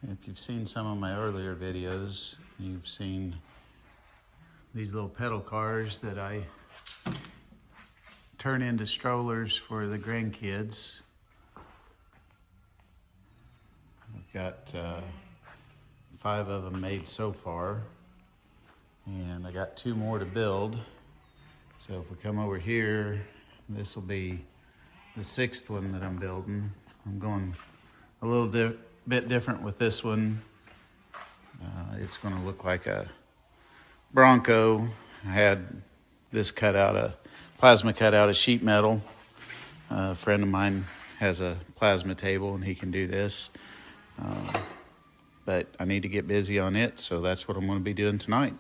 If you've seen some of my earlier videos, you've seen these little pedal cars that I turn into strollers for the grandkids. I've got 5 of them made so far, and I got 2 more to build. So if we come over here, this will be the 6th one that I'm building. I'm going a little bit different with this one. It's going to look like a Bronco. I had this plasma cut out of sheet metal. A friend of mine has a plasma table and he can do this. But I need to get busy on it, so that's what I'm going to be doing tonight.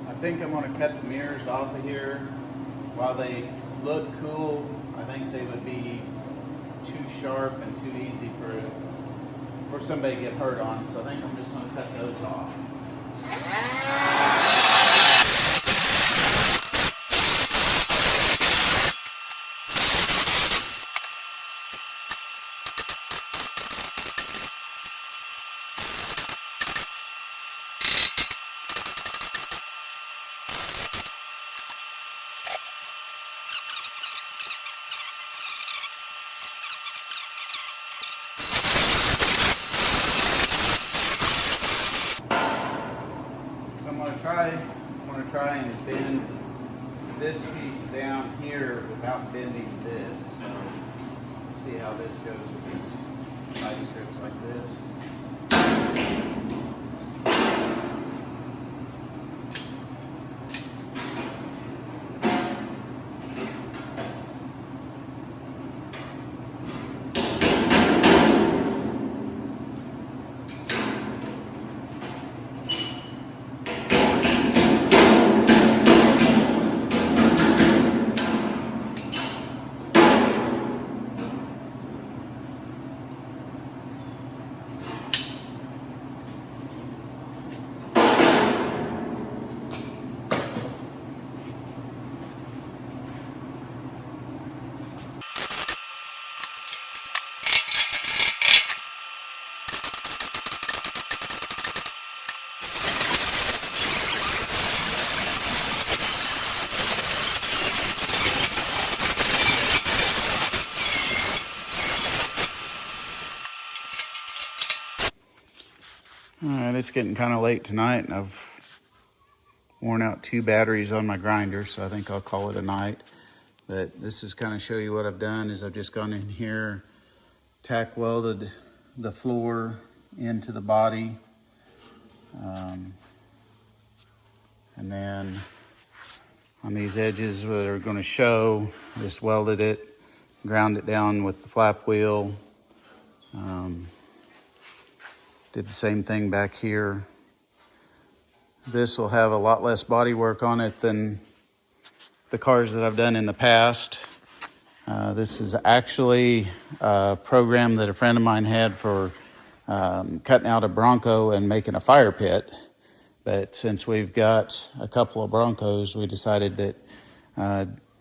I think I'm going to cut the mirrors off of here. While they look cool, I think they would be too sharp and too easy for somebody to get hurt on. So I think I'm just going to cut those off. I'm going to try and bend this piece down here without bending this. So we'll see how this goes with these vice grips like this. All right, it's getting kind of late tonight, and I've worn out 2 batteries on my grinder, so I think I'll call it a night. But this is kind of show you what I've done is I've just gone in here, tack welded the floor into the body, and then on these edges that are going to show, just welded it, ground it down with the flap wheel. Did the same thing back here. This will have a lot less body work on it than the cars that I've done in the past. This is actually a program that a friend of mine had for cutting out a Bronco and making a fire pit. But since we've got a couple of Broncos, we decided that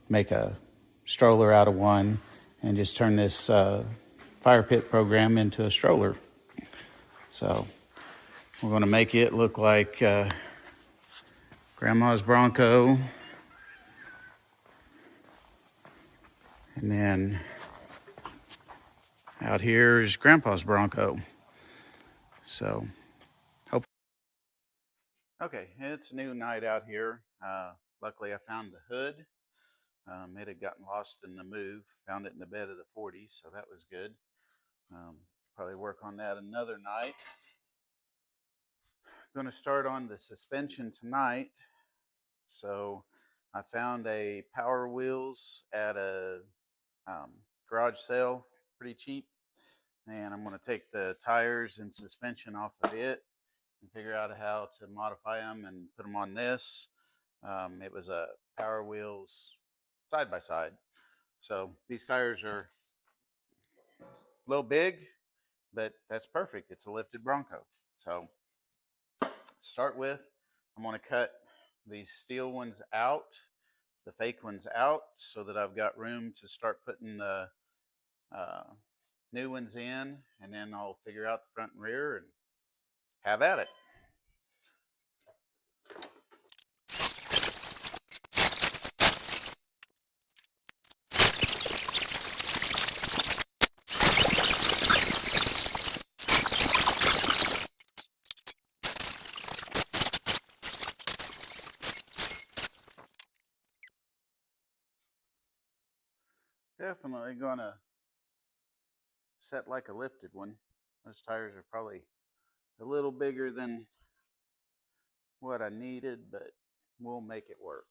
make a stroller out of one and just turn this fire pit program into a stroller. So we're going to make it look like Grandma's Bronco. And then out here is Grandpa's Bronco. So, okay, it's a new night out here. Luckily, I found the hood. It had gotten lost in the move. Found it in the bed of the 40, so that was good. Probably work on that another night. Going to start on the suspension tonight. So I found a Power Wheels at a garage sale, pretty cheap. and I'm going to take the tires and suspension off of it and figure out how to modify them and put them on this. It was a Power Wheels side by side. So these tires are a little big, but that's perfect. It's a lifted Bronco. So start with, I'm going to cut these steel ones out, the fake ones out, so that I've got room to start putting the new ones in, and then I'll figure out the front and rear and have at it. Definitely gonna set like a lifted one. Those tires are probably a little bigger than what I needed, but we'll make it work.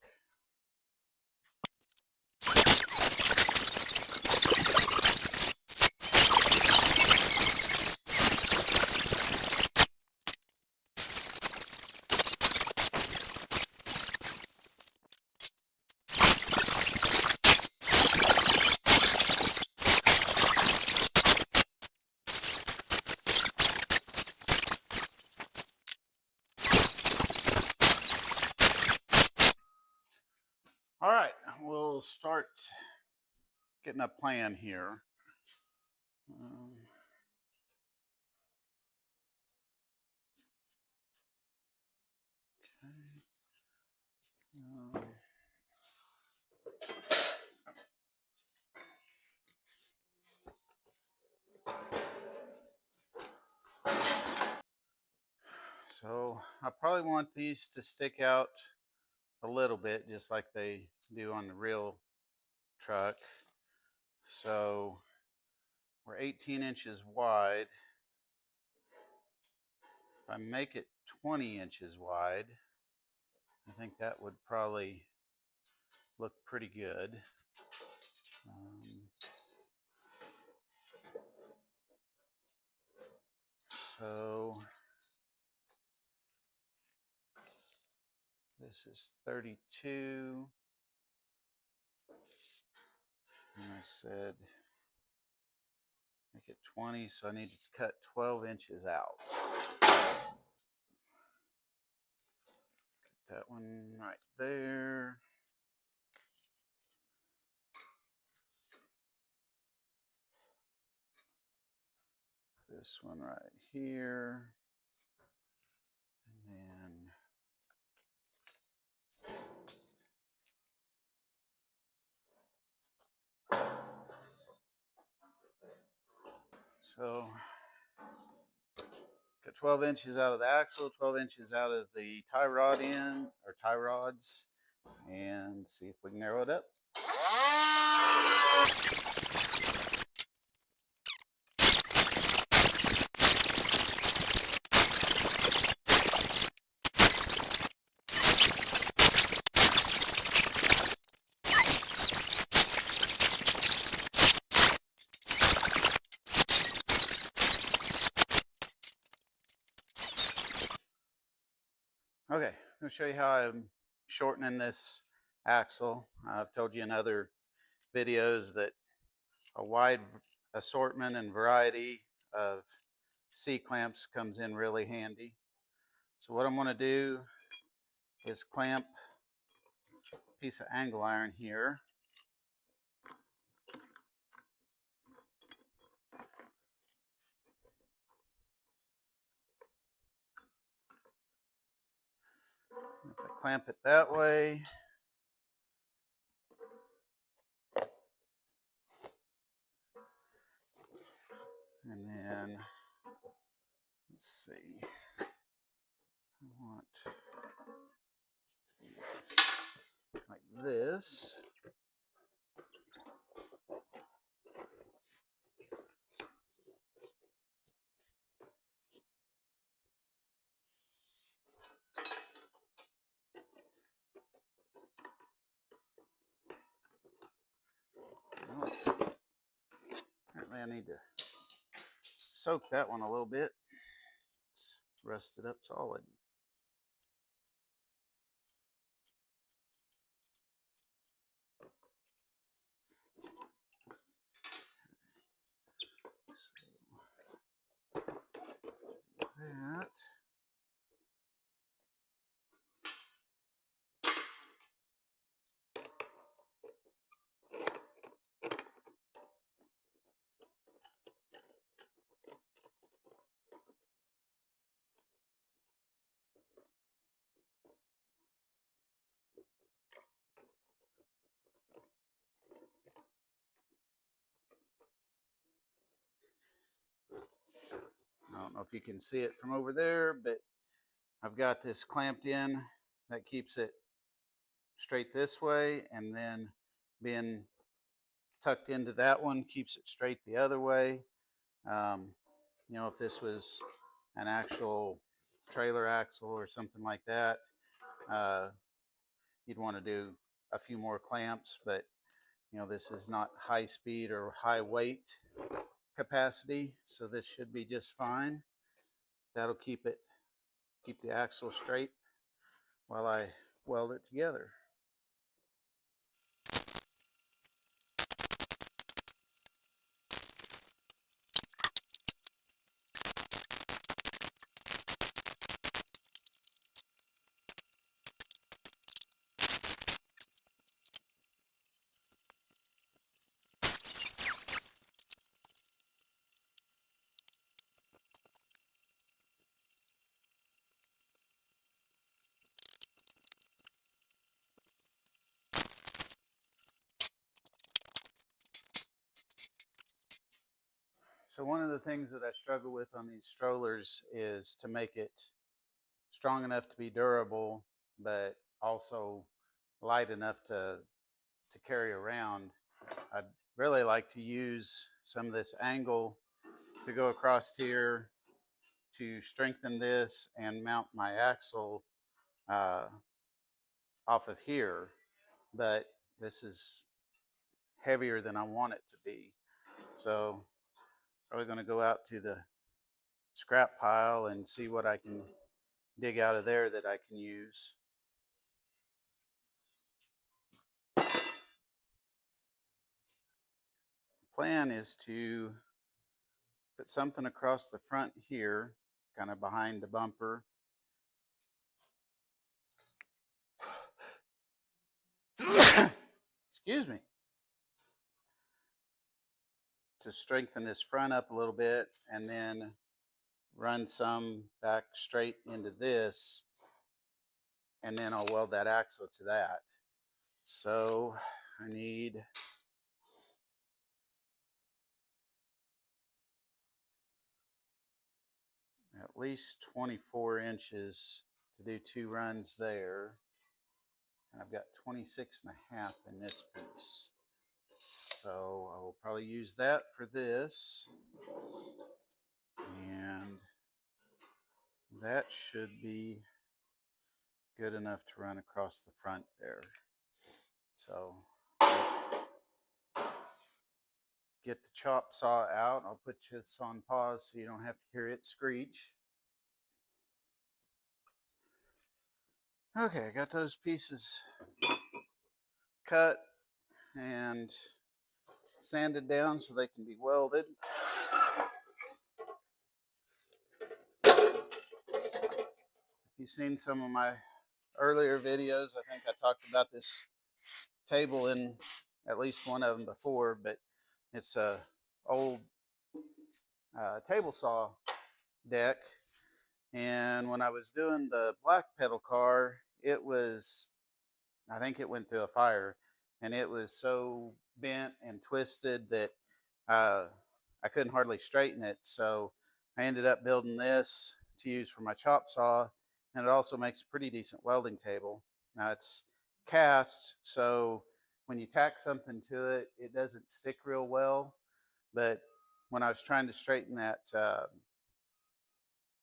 All right, we'll start getting a plan here. So I probably want these to stick out a little bit, just like they do on the real truck. So we're 18 inches wide. If I make it 20 inches wide, I think that would probably look pretty good. So this is 32. And I said make it 20, so I need to cut 12 inches out. Get that one right there. This one right here. And then so got 12 inches out of the axle, 12 inches out of the tie rod end, or tie rods, and see if we can narrow it up. Okay, I'm going to show you how I'm shortening this axle. I've told you in other videos that a wide assortment and variety of C-clamps comes in really handy. So what I'm going to do is clamp a piece of angle iron here. If I clamp it that way, and then let's see, I want like this. Apparently I need to soak that one a little bit. It's rusted up solid. So that. I don't know if you can see it from over there, but I've got this clamped in that keeps it straight this way, and then being tucked into that one keeps it straight the other way. Um, you know, if this was an actual trailer axle or something like that, uh, you'd want to do a few more clamps, but you know, this is not high speed or high weight capacity, so this should be just fine. That'll keep the axle straight while I weld it together. So one of the things that I struggle with on these strollers is to make it strong enough to be durable, but also light enough to carry around. I'd really like to use some of this angle to go across here to strengthen this and mount my axle uh, off of here, but this is heavier than I want it to be. So probably going to go out to the scrap pile and see what I can dig out of there that I can use. Plan is to put something across the front here, kind of behind the bumper. Excuse me. To strengthen this front up a little bit, and then run some back straight into this, and then I'll weld that axle to that. So I need at least 24 inches to do 2 runs there. And I've got 26 and a half in this piece. So I will probably use that for this. And that should be good enough to run across the front there. So get the chop saw out. I'll put this on pause so you don't have to hear it screech. Okay, I got those pieces cut and sanded down so they can be welded. If you've seen some of my earlier videos, I think I talked about this table in at least one of them before, but it's a old table saw deck. And when I was doing the black pedal car, I think it went through a fire, and it was so bent and twisted that I couldn't hardly straighten it. So I ended up building this to use for my chop saw, and it also makes a pretty decent welding table. Now it's cast, so when you tack something to it, it doesn't stick real well. But when I was trying to straighten that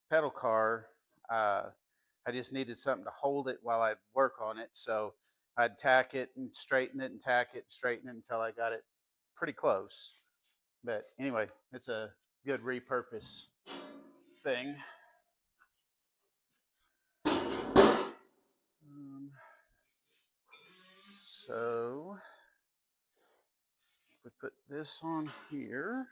pedal car, I just needed something to hold it while I'd work on it. So I'd tack it and straighten it and tack it and straighten it until I got it pretty close. But anyway, it's a good repurpose thing. So we put this on here.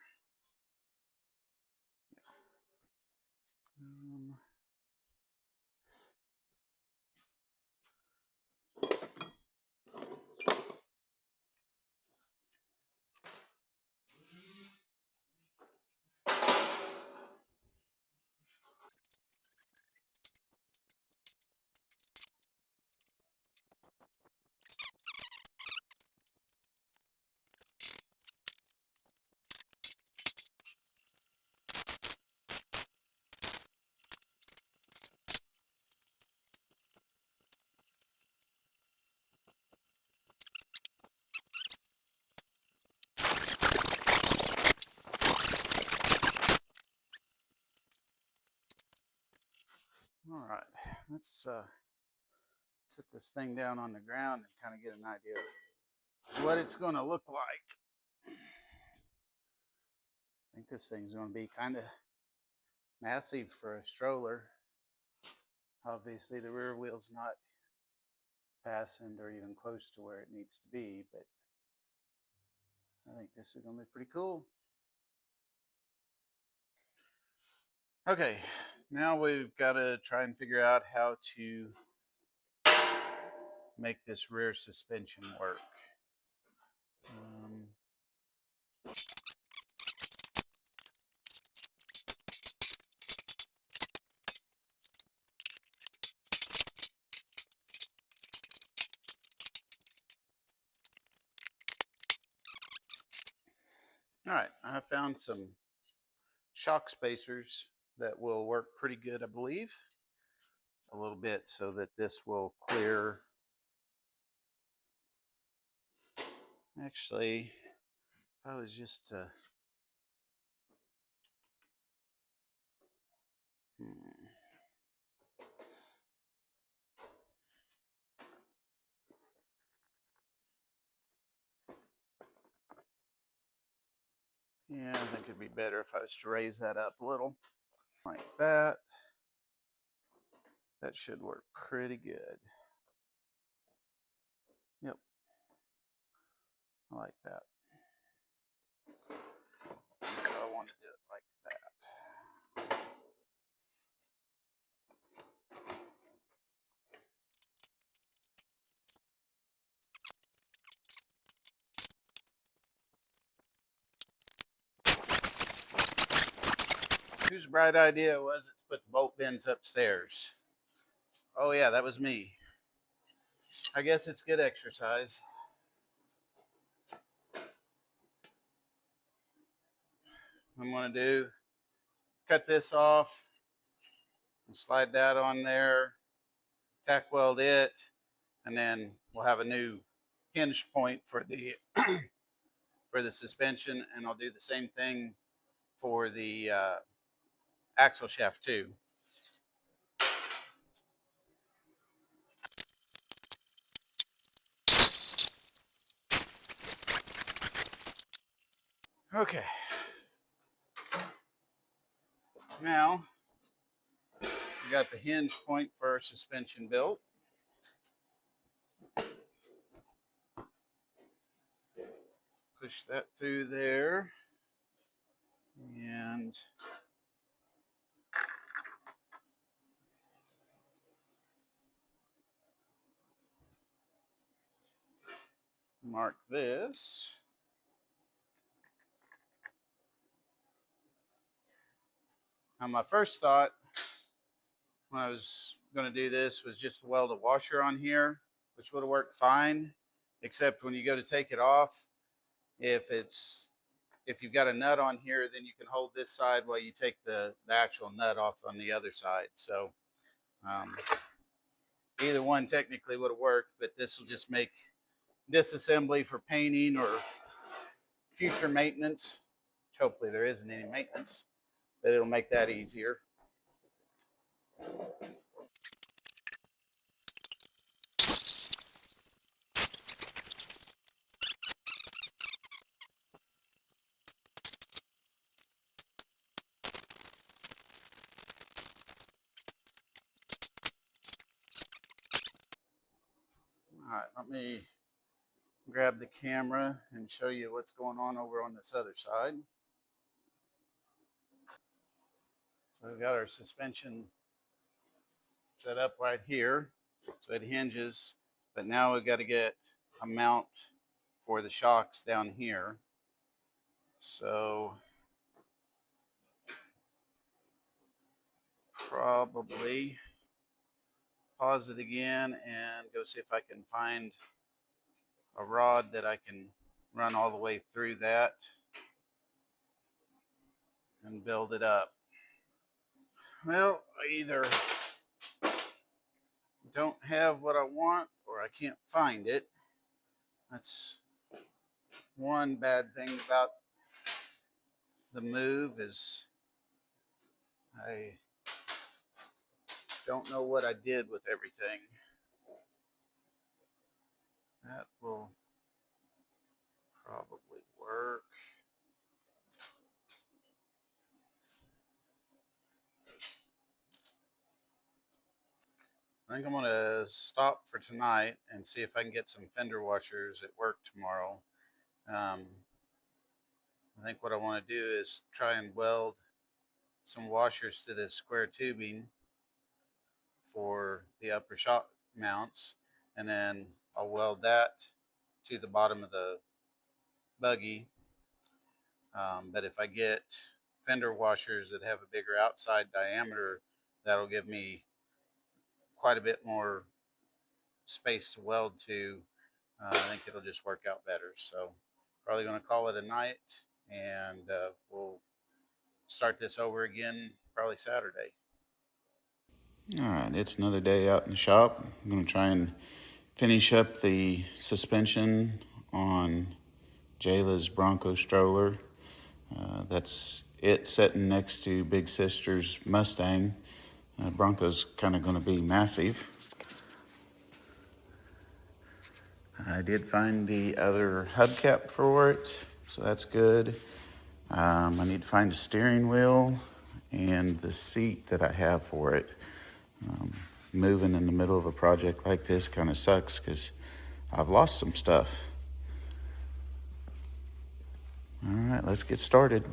All right, let's set this thing down on the ground and kind of get an idea of what it's going to look like. I think this thing's going to be kind of massive for a stroller. Obviously, the rear wheel's not fastened or even close to where it needs to be, but I think this is going to be pretty cool. Okay, now we've got to try and figure out how to make this rear suspension work. All right, I found some shock spacers that will work pretty good, I believe. A little bit so that this will clear. Actually, I was just yeah, I think it'd be better if I was to raise that up a little like that. That should work pretty good. Yep, I like that. I want to do it like that. Whose bright idea was it to put the bolt bins upstairs? Oh yeah, that was me. I guess it's good exercise. I'm going to do, cut this off and slide that on there, tack weld it, and then we'll have a new hinge point for the for the suspension, and I'll do the same thing for the axle shaft too. Okay. Now, we got the hinge point for our suspension built. Push that through there. And mark this. Now, my first thought when I was going to do this was just to weld a washer on here, which would have worked fine, except when you go to take it off, if you've got a nut on here, then you can hold this side while you take the actual nut off on the other side. So either one technically would have worked, but this will just make disassembly for painting or future maintenance, which hopefully there isn't any maintenance, but it'll make that easier. All right, let me grab the camera and show you what's going on over on this other side. So we've got our suspension set up right here. So it hinges, but now we've got to get a mount for the shocks down here. So probably pause it again and go see if I can find a rod that I can run all the way through that and build it up. Well, I either don't have what I want or I can't find it. That's one bad thing about the move is I don't know what I did with everything. That will probably work. I think I'm gonna stop for tonight and see if I can get some fender washers at work tomorrow. Um, I think what I want to do is try and weld some washers to this square tubing for the upper shock mounts, and then I'll weld that to the bottom of the buggy. But if I get fender washers that have a bigger outside diameter, that'll give me quite a bit more space to weld to. I think it'll just work out better. So probably going to call it a night, and we'll start this over again probably Saturday. All right, it's another day out in the shop. I'm going to try and finish up the suspension on Jayla's Bronco stroller. That's it sitting next to Big Sister's Mustang. Bronco's kind of going to be massive. I did find the other hubcap for it, so that's good. I need to find a steering wheel and the seat that I have for it. Moving in the middle of a project like this kind of sucks because I've lost some stuff. All right, let's get started.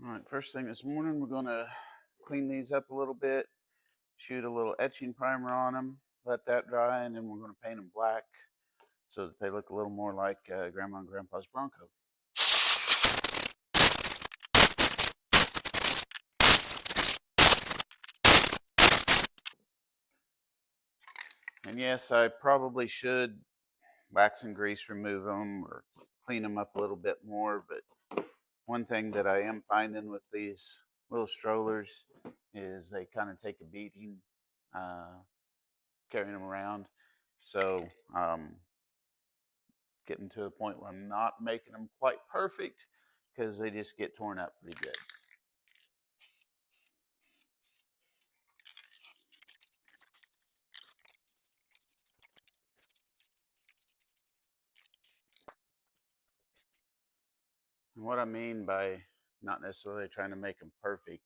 All right, first thing this morning, we're gonna clean these up a little bit, shoot a little etching primer on them, let that dry, and then we're gonna paint them black so that they look a little more like Grandma and Grandpa's Bronco. And yes, I probably should wax and grease remove them or clean them up a little bit more, but one thing that I am finding with these little strollers is they kind of take a beating carrying them around. So getting to a point where I'm not making them quite perfect because they just get torn up pretty good. And what I mean by not necessarily trying to make them perfect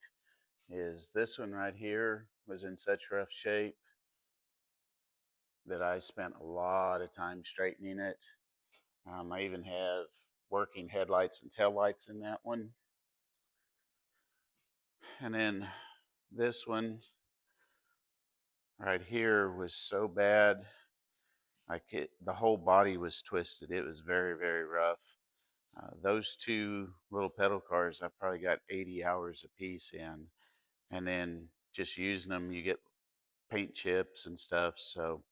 is this one right here was in such rough shape that I spent a lot of time straightening it. I even have working headlights and taillights in that one. And then this one right here was so bad, the whole body was twisted. It was very, very rough. Those two little pedal cars, I probably got 80 hours a piece in. And then just using them, you get paint chips and stuff. So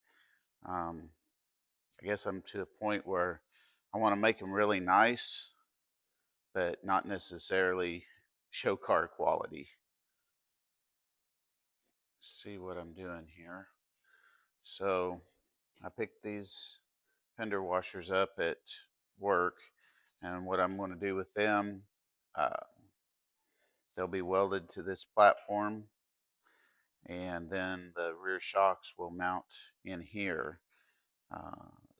I guess I'm to a point where I want to make them really nice, but not necessarily show car quality. See what I'm doing here. So I picked these fender washers up at work, and what I'm going to do with them, they'll be welded to this platform, and then the rear shocks will mount in here.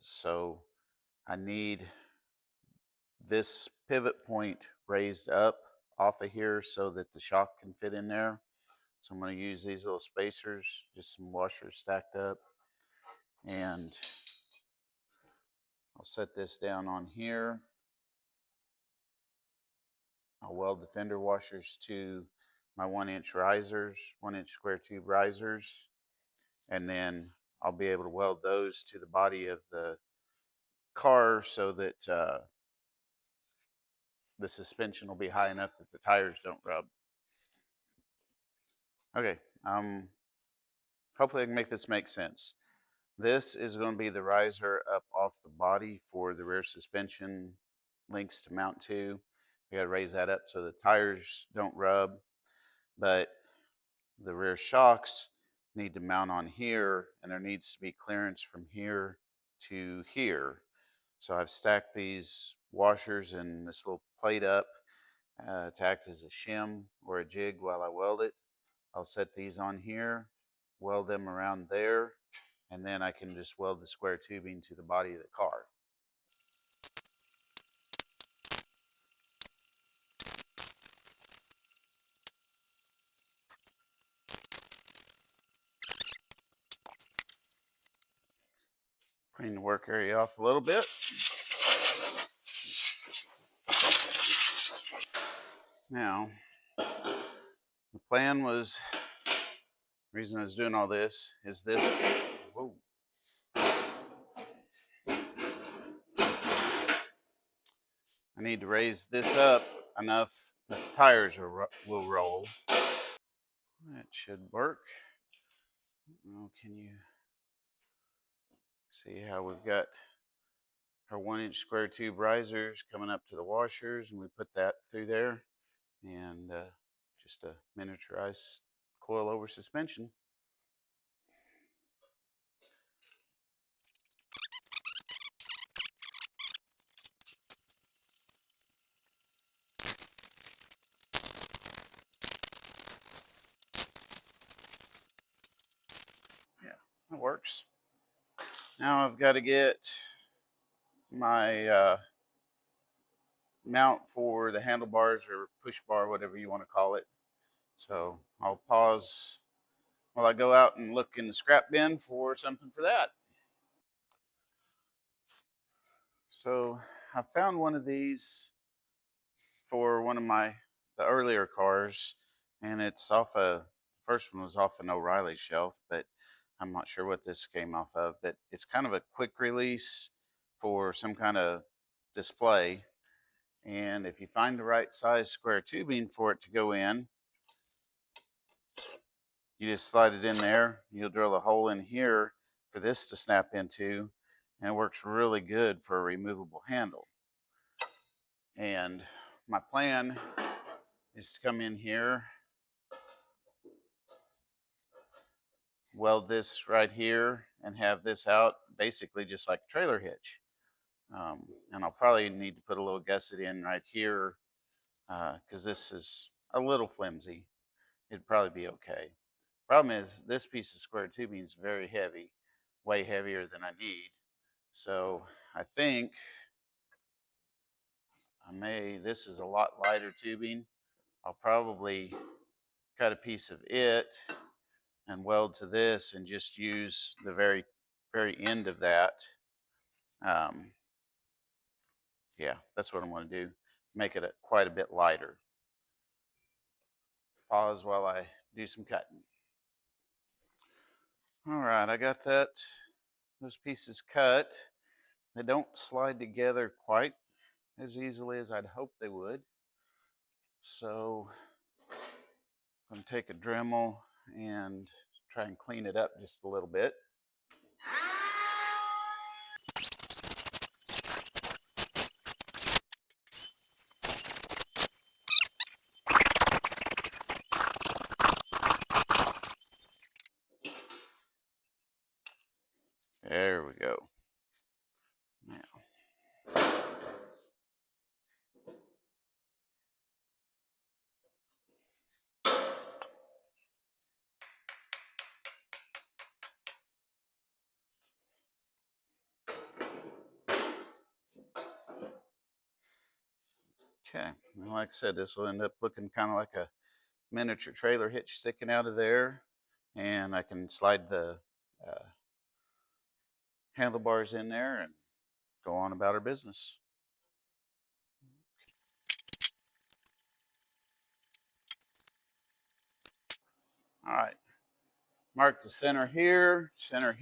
So I need this pivot point raised up off of here so that the shock can fit in there. So I'm going to use these little spacers, just some washers stacked up, And I'll set this down on here. I'll weld the fender washers to my 1-inch risers, 1-inch square tube risers, and then I'll be able to weld those to the body of the car so that the suspension will be high enough that the tires don't rub. Okay, hopefully I can make this make sense. This is going to be the riser up off the body for the rear suspension links to mount to. We got to raise that up so the tires don't rub, but the rear shocks need to mount on here, and there needs to be clearance from here to here. So I've stacked these washers in this little plate up to act as a shim or a jig while I weld it. I'll set these on here, weld them around there, and then I can just weld the square tubing to the body of the car. Clean the work area off a little bit. Now, the plan was, the reason I was doing all this is this, whoa. I need to raise this up enough that the tires will roll. That should work. Oh, can you see how we've got our 1-inch square tube risers coming up to the washers, and we put that through there, and just a miniaturized coil-over suspension. Yeah, that works. Now I've got to get my mount for the handlebars or push bar, whatever you want to call it. So I'll pause while I go out and look in the scrap bin for something for that. So I found one of these for one of the earlier cars, and it's off the first one was off an O'Reilly shelf, but I'm not sure what this came off of. But it's kind of a quick release for some kind of display. And if you find the right size square tubing for it to go in, you just slide it in there. You'll drill a hole in here for this to snap into, and it works really good for a removable handle. And my plan is to come in here, weld this right here, and have this out basically just like a trailer hitch. And I'll probably need to put a little gusset in right here because this is a little flimsy. It'd probably be okay. Problem is, this piece of square tubing is very heavy, way heavier than I need. So I think this is a lot lighter tubing. I'll probably cut a piece of it and weld to this and just use the very, very end of that. Yeah, that's what I'm going to do. Make it quite a bit lighter. Pause while I do some cutting. All right, I got those pieces cut. They don't slide together quite as easily as I'd hoped they would. So I'm going to take a Dremel and try and clean it up just a little bit. There we go. Now, okay, and like I said, this will end up looking kind of like a miniature trailer hitch sticking out of there, and I can slide the handlebars in there and go on about our business. All right, mark the center here, center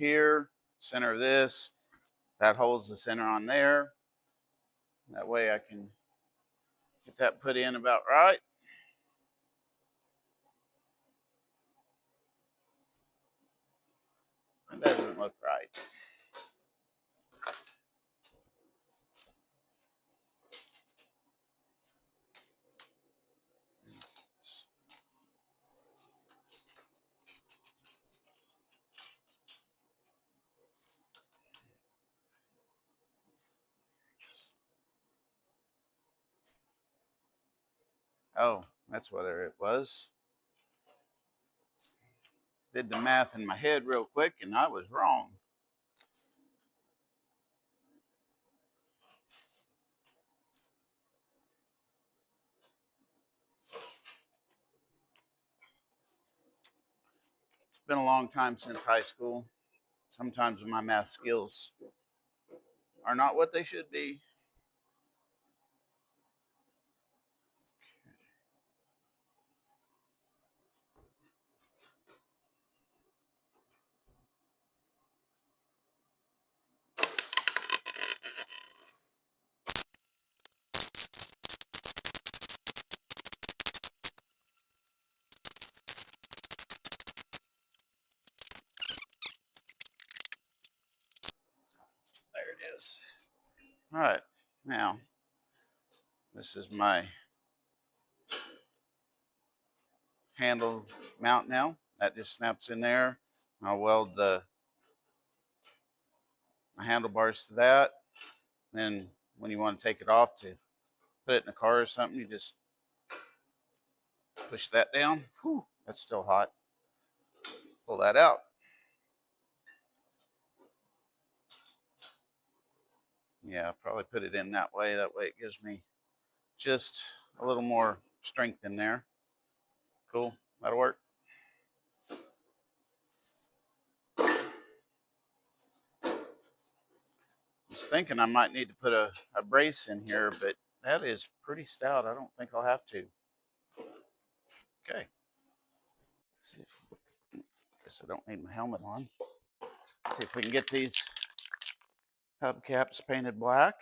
of this. That holds the center on there. That way I can get that put in about right. It doesn't look right. Oh, that's what it was. Did the math in my head real quick and I was wrong. It's been a long time since high school. Sometimes my math skills are not what they should be. There it is. All right, now this is my handle mount now. That just snaps in there. I'll weld my handlebars to that. Then when you want to take it off to put it in a car or something, you just push that down. Whew, that's still hot. Pull that out. Yeah, probably put it in that way. That way it gives me just a little more strength in there. Cool, that'll work. I was thinking I might need to put a brace in here, but that is pretty stout. I don't think I'll have to. Okay. See if, guess I don't need my helmet on. See if we can get these hubcaps painted black.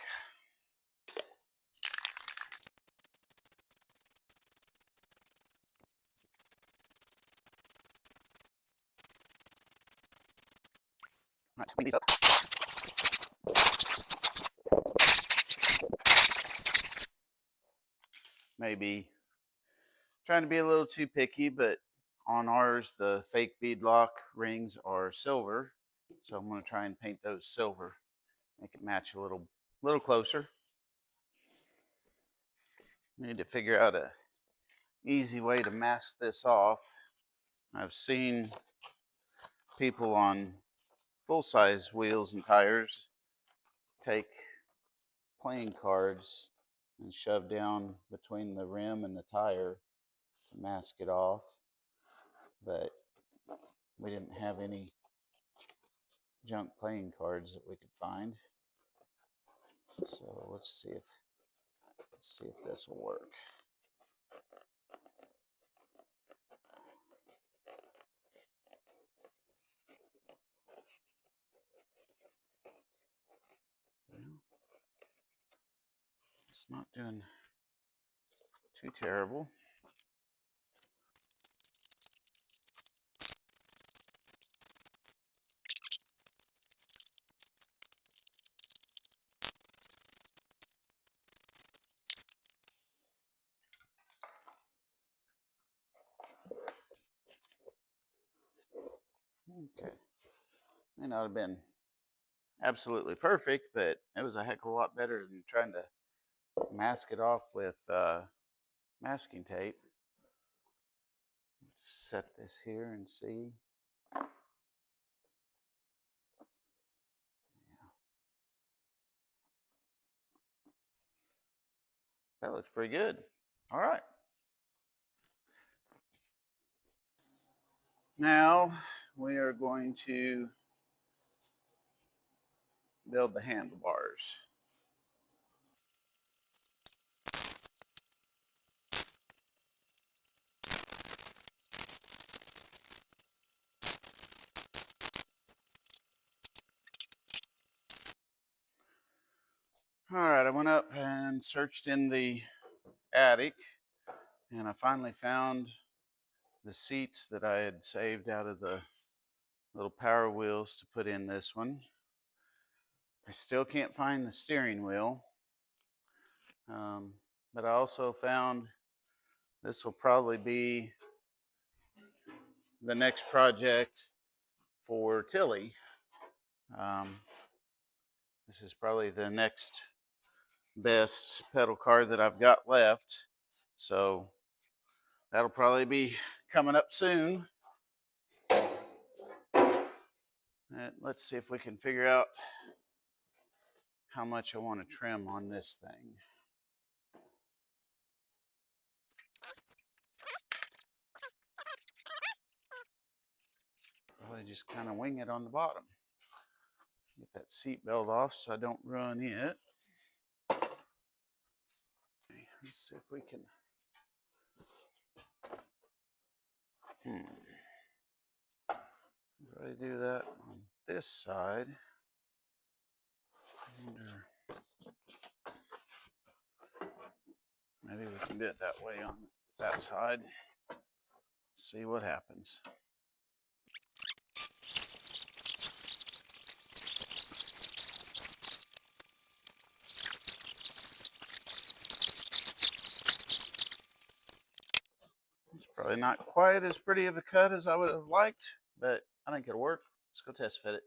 All right, clean these up. Maybe trying to be a little too picky, but on ours, the fake beadlock rings are silver. So I'm going to try and paint those silver, make it match a little closer. Need to figure out a easy way to mask this off. I've seen people on full-size wheels and tires take playing cards and shove down between the rim and the tire to mask it off, but we didn't have any junk playing cards that we could find. So let's see if this will work. It's not doing too terrible. Okay. May not have been absolutely perfect, but it was a heck of a lot better than trying to mask it off with masking tape. Set this here and see. Yeah. That looks pretty good. All right. Now we are going to build the handlebars. All right, I went up and searched in the attic, and I finally found the seats that I had saved out of the little power wheels to put in this one. I still can't find the steering wheel, but I also found this will probably be the next project for Tilly. Um, this is probably the next best pedal car that I've got left. So that'll probably be coming up soon. And let's see if we can figure out how much I want to trim on this thing. Probably just kind of wing it on the bottom. Get that seat belt off so I don't ruin it. Let's see if we can. Probably do that on this side. Maybe we can do it that way on that side. See what happens. It's probably not quite as pretty of a cut as I would have liked, but I think it'll work. Let's go test fit it.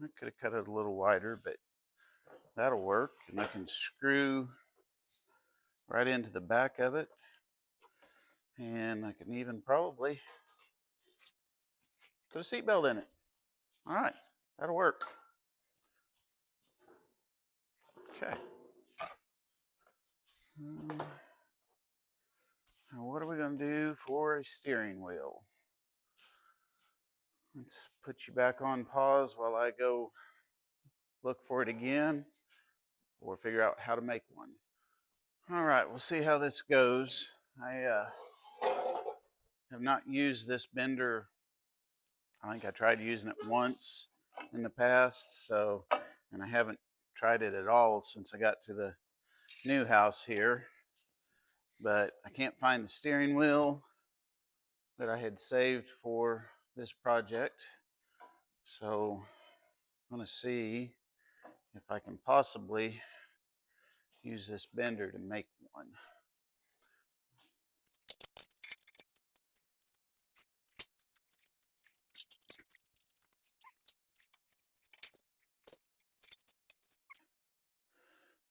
I could have cut it a little wider, but that'll work. And I can screw right into the back of it. And I can even probably put a seatbelt in it. All right, that'll work. Okay. Now what are we going to do for a steering wheel? Let's put you back on pause while I go look for it again or figure out how to make one. All right, we'll see how this goes. I have not used this bender. I think I tried using it once in the past, and I haven't tried it at all since I got to the new house here. But I can't find the steering wheel that I had saved for this project. So I'm going to see if I can possibly use this bender to make one.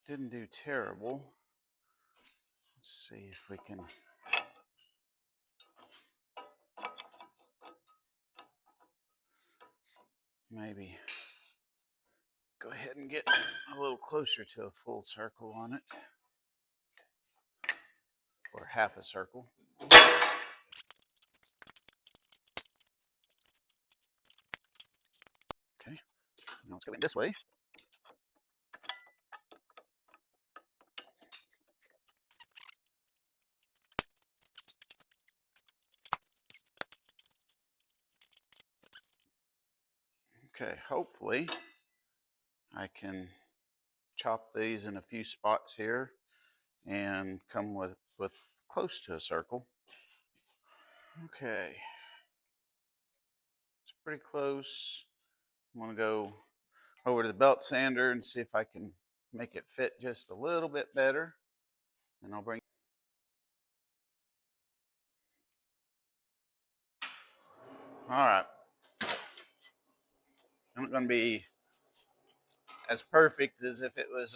Didn't do terrible. Let's see if we can maybe go ahead and get a little closer to a full circle on it, or half a circle. Okay, now let's go in this way. Okay, hopefully I can chop these in a few spots here and come with close to a circle. Okay, it's pretty close. I'm gonna go over to the belt sander and see if I can make it fit just a little bit better. And I'll bring. All right. I'm not going to be as perfect as if it was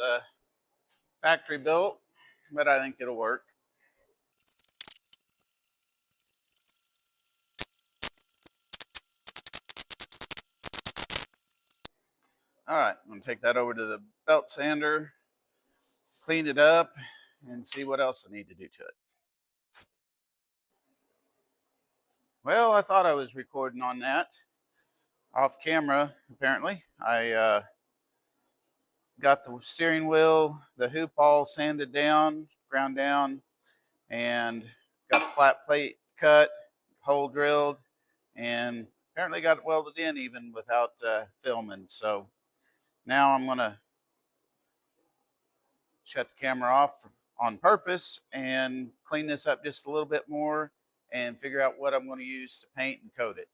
factory built, but I think it'll work. All right, I'm gonna take that over to the belt sander, clean it up, and see what else I need to do to it. Well, I thought I was recording on that off camera. Apparently, I got the steering wheel, the hoop all sanded down, ground down, and got the flat plate cut, hole drilled, and apparently got it welded in even without filming. So now I'm gonna shut the camera off on purpose and clean this up just a little bit more and figure out what I'm going to use to paint and coat it.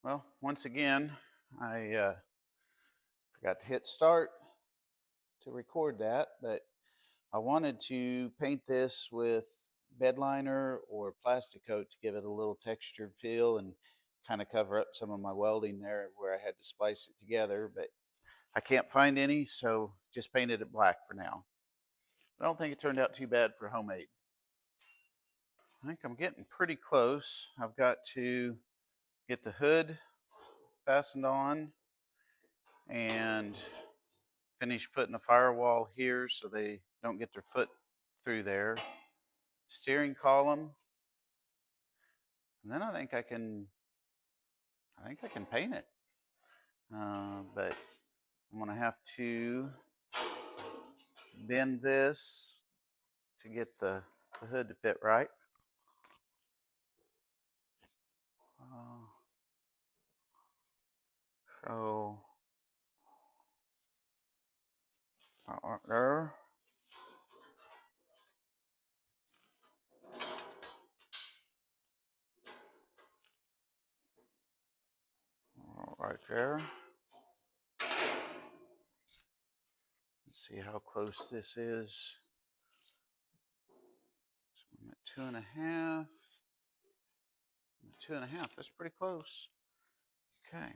Well, once again, I forgot to hit start to record that, but I wanted to paint this with bed liner or plastic coat to give it a little textured feel and kind of cover up some of my welding there where I had to splice it together, but I can't find any, so just painted it black for now. I don't think it turned out too bad for homemade. I think I'm getting pretty close. I've got to get the hood fastened on and finish putting a firewall here so they don't get their foot through there. Steering column. And then I think I can paint it. But I'm gonna have to bend this to get the hood to fit right. So there. Right there. Let's see how close this is. So I'm at 2.5. 2.5. That's pretty close. Okay.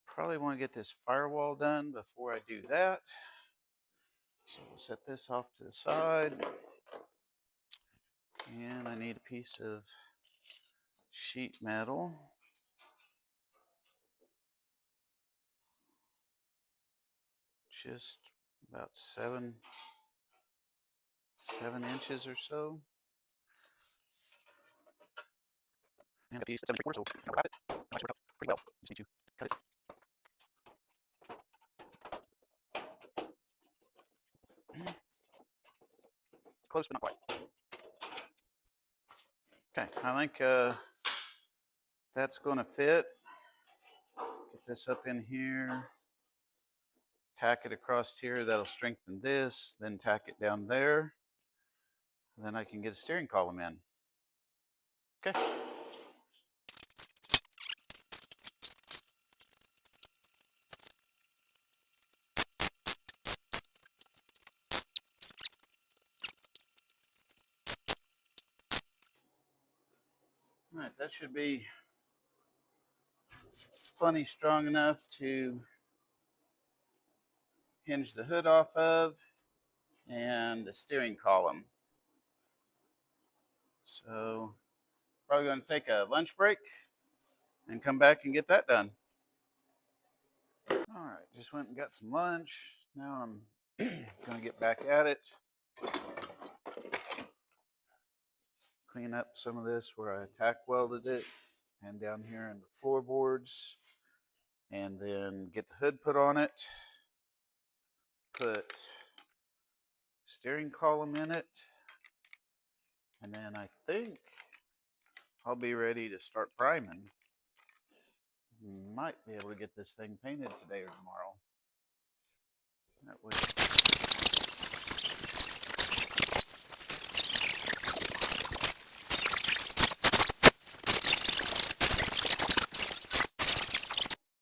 Probably want to get this firewall done before I do that. So we'll set this off to the side. And I need a piece of sheet metal. Just about 7 inches or so. And a piece 7/3, so I'll wrap it. Actually worked out pretty well. Just need to cut it. Close, but not quite. Okay, I think that's going to fit. Get this up in here. Tack it across here. That'll strengthen this. Then tack it down there. And then I can get a steering column in. Okay. All right, that should be plenty strong enough to hinge the hood off of and the steering column. So probably going to take a lunch break and come back and get that done. All right, just went and got some lunch. Now I'm going to get back at it. Clean up some of this where I tack welded it and down here in the floorboards. And then get the hood put on it. Put steering column in it. And then I think I'll be ready to start priming. Might be able to get this thing painted today or tomorrow. That way.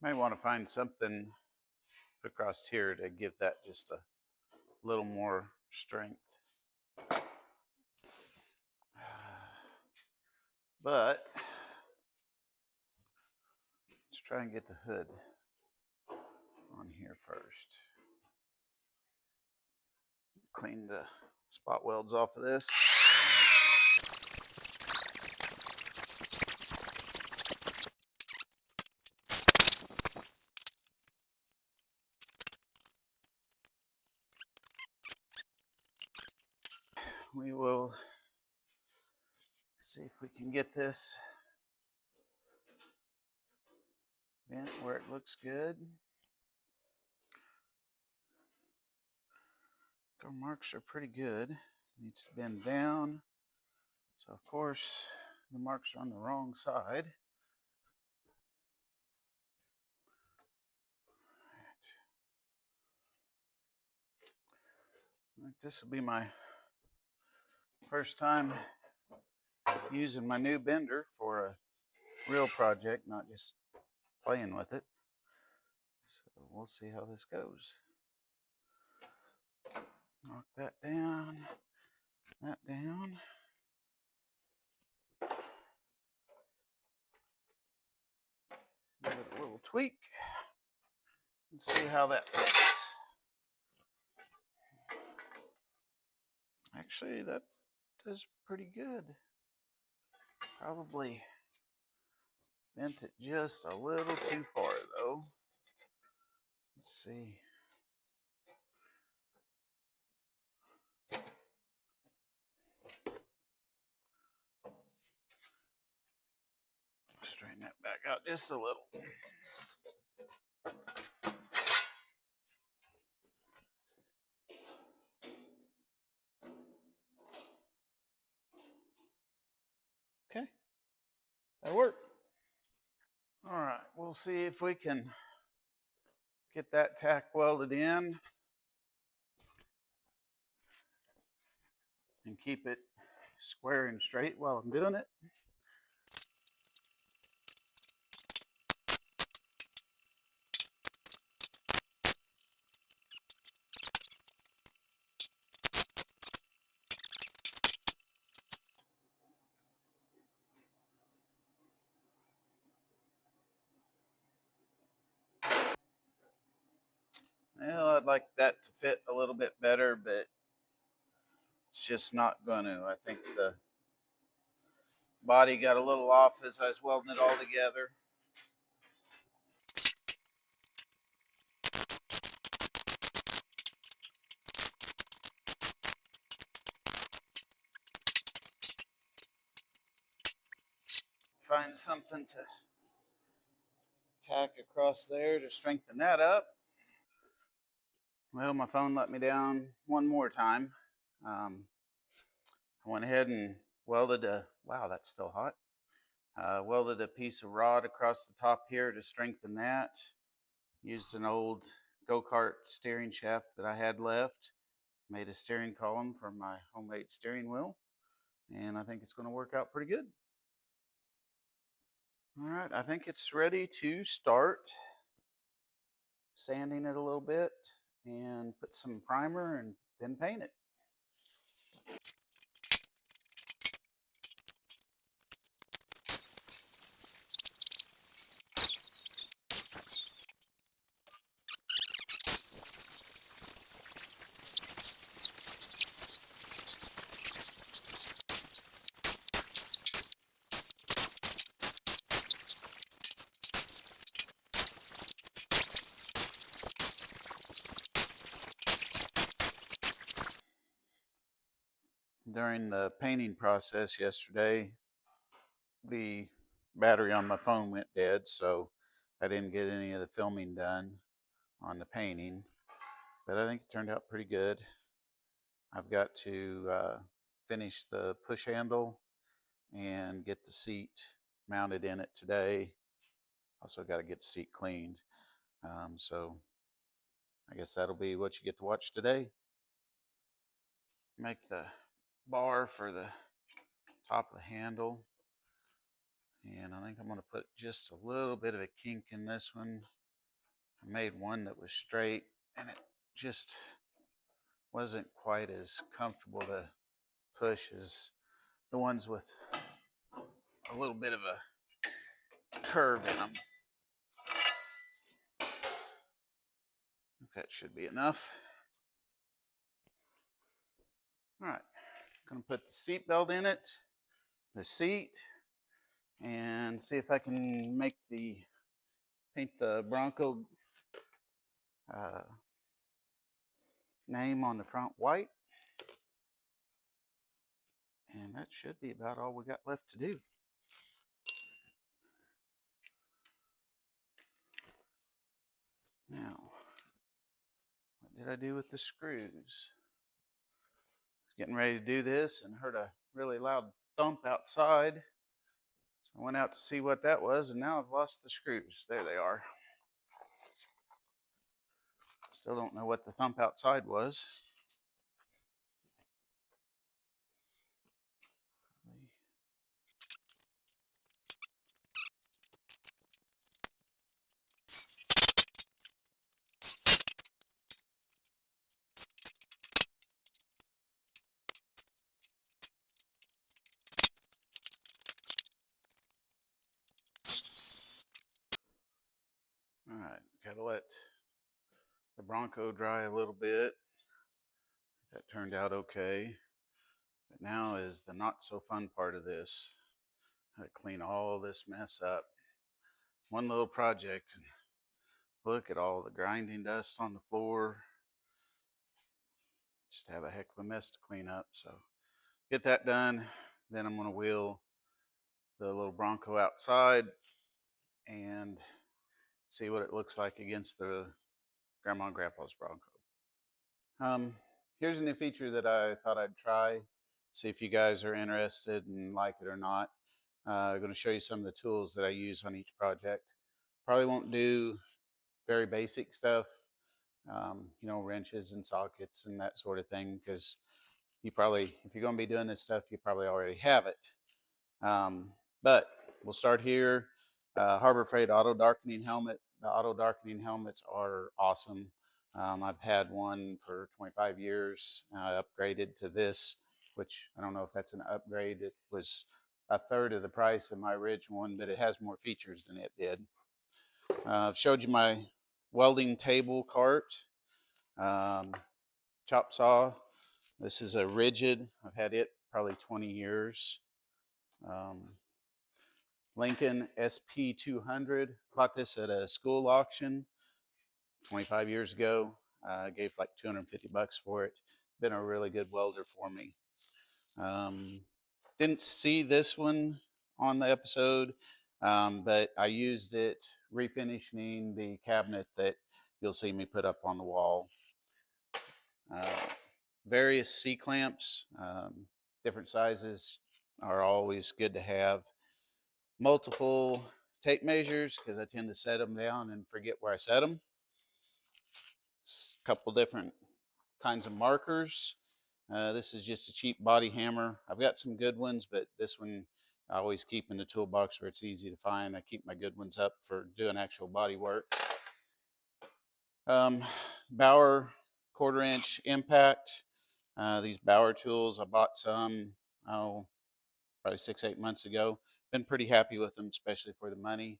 Might want to find something across here to give that just a little more strength. But Let's try and get the hood on here first. Clean the spot welds off of this. We will see if we can get this bent where it looks good. Our marks are pretty good. Needs to bend down. So of course the marks are on the wrong side. Right. This will be my first time using my new bender for a real project, not just playing with it. So we'll see how this goes. Knock that down, that down. Give it a little tweak. Let's see how that fits. Actually, that does pretty good. Probably bent it just a little too far though. Let's see. Straighten that back out just a little. Okay, that'll work. All right, we'll see if we can get that tack welded in and keep it square and straight while I'm doing it. Well, I'd like that to fit a little bit better, but it's just not going to. I think the body got a little off as I was welding it all together. Find something to tack across there to strengthen that up. Well, my phone let me down one more time. I went ahead and welded a, wow, that's still hot. Welded a piece of rod across the top here to strengthen that. Used an old go-kart steering shaft that I had left. Made a steering column for my homemade steering wheel. And I think it's going to work out pretty good. All right, I think it's ready to start sanding it a little bit and put some primer and then paint it. During the painting process yesterday, the battery on my phone went dead, so I didn't get any of the filming done on the painting, but I think it turned out pretty good. I've got to finish the push handle and get the seat mounted in it today. Also got to get the seat cleaned. So I guess that'll be what you get to watch today. Make the bar for the top of the handle. And I think I'm going to put just a little bit of a kink in this one. I made one that was straight and it just wasn't quite as comfortable to push as the ones with a little bit of a curve in them. That should be enough. All right, I'm gonna put the seat belt in it, the seat, and see if I can paint the Bronco uh, name on the front white. And that should be about all we got left to do. Now, what did I do with the screws? I was getting ready to do this and heard a really loud thump outside. So I went out to see what that was, and now I've lost the screws. There they are. Still don't know what the thump outside was. All right, gotta let the Bronco dry a little bit. That turned out okay. But now is the not so fun part of this. I clean all this mess up. One little project. Look at all the grinding dust on the floor. Just have a heck of a mess to clean up. So get that done. Then I'm gonna wheel the little Bronco outside and see what it looks like against the Grandma and Grandpa's Bronco. Here's a new feature that I thought I'd try. See if you guys are interested and like it or not. I'm going to show you some of the tools that I use on each project. Probably won't do very basic stuff, wrenches and sockets and that sort of thing, because if you're going to be doing this stuff, you probably already have it. But we'll start here. Harbor Freight auto darkening helmet. The auto darkening helmets are awesome. I've had one for 25 years. I upgraded to this, which I don't know if that's an upgrade. It was a third of the price of my original one, but it has more features than it did. I've showed you my welding table cart, chop saw. This is a rigid. I've had it probably 20 years. Lincoln SP200. Bought this at a school auction 25 years ago. Gave like 250 bucks for it. Been a really good welder for me. Didn't see this one on the episode, but I used it refinishing the cabinet that you'll see me put up on the wall. Various C-clamps, different sizes are always good to have. Multiple tape measures because I tend to set them down and forget where I set them. A couple different kinds of markers. This is just a cheap body hammer. I've got some good ones, but this one I always keep in the toolbox where it's easy to find. I keep my good ones up for doing actual body work. Bauer 1/4 inch impact. These Bauer tools, I bought some, probably 6-8 months ago. Been pretty happy with them, especially for the money.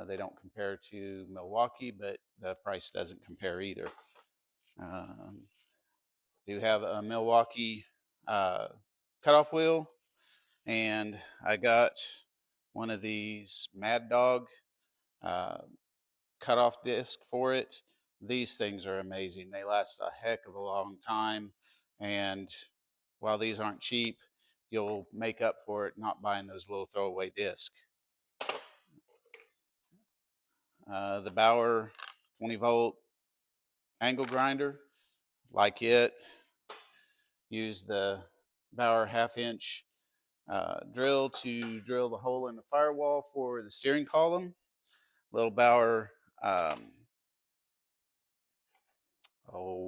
They don't compare to Milwaukee, but the price doesn't compare either. Do have a Milwaukee cutoff wheel, and I got one of these Mad Dog cutoff disc for it. These things are amazing. They last a heck of a long time, and while these aren't cheap, you'll make up for it not buying those little throwaway discs. The Bauer 20-volt angle grinder, like it. Use the Bauer 1/2 inch drill to drill the hole in the firewall for the steering column. Little Bauer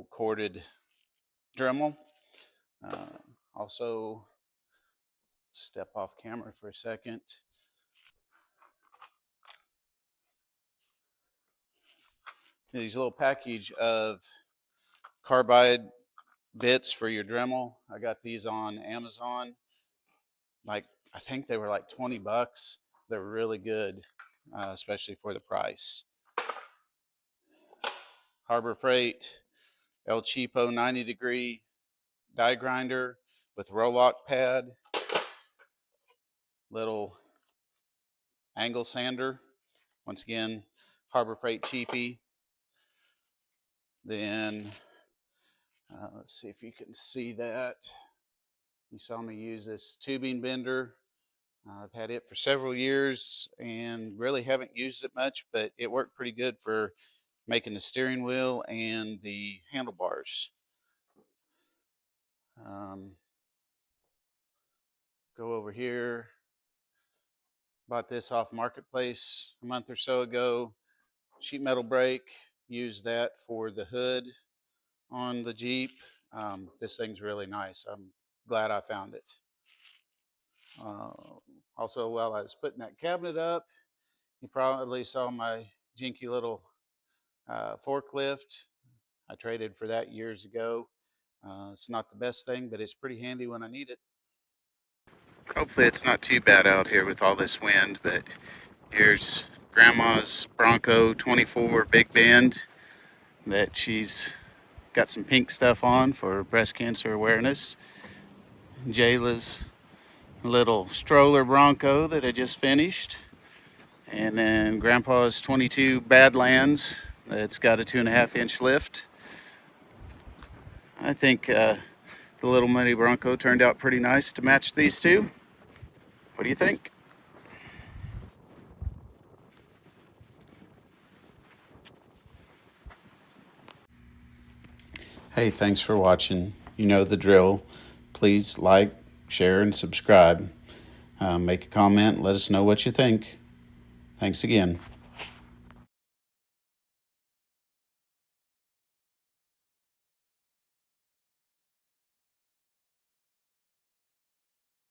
corded Dremel. Also, step off camera for a second. These little package of carbide bits for your Dremel. I got these on Amazon. I think they were like 20 bucks. They're really good, especially for the price. Harbor Freight El Cheapo 90-degree die grinder with roll lock pad, little angle sander. Once again, Harbor Freight cheapy. Then let's see if you can see that. You saw me use this tubing bender. I've had it for several years and really haven't used it much, but it worked pretty good for making the steering wheel and the handlebars. Um, go over here. Bought this off Marketplace a month or so ago. Sheet metal brake. Used that for the hood on the Jeep. This thing's really nice. I'm glad I found it. Uh, Also, while I was putting that cabinet up, you probably saw my jinky little forklift. I traded for that years ago. It's not the best thing, but it's pretty handy when I need it. Hopefully it's not too bad out here with all this wind, but here's Grandma's Bronco 24 Big Bend that she's got some pink stuff on for breast cancer awareness. Jayla's little stroller Bronco that I just finished. And then Grandpa's 22 Badlands that's got a 2.5-inch lift. I think the little mini Bronco turned out pretty nice to match these two. What do you think? Hey, thanks for watching. You know the drill. Please like, share, and subscribe. Make a comment. Let us know what you think. Thanks again.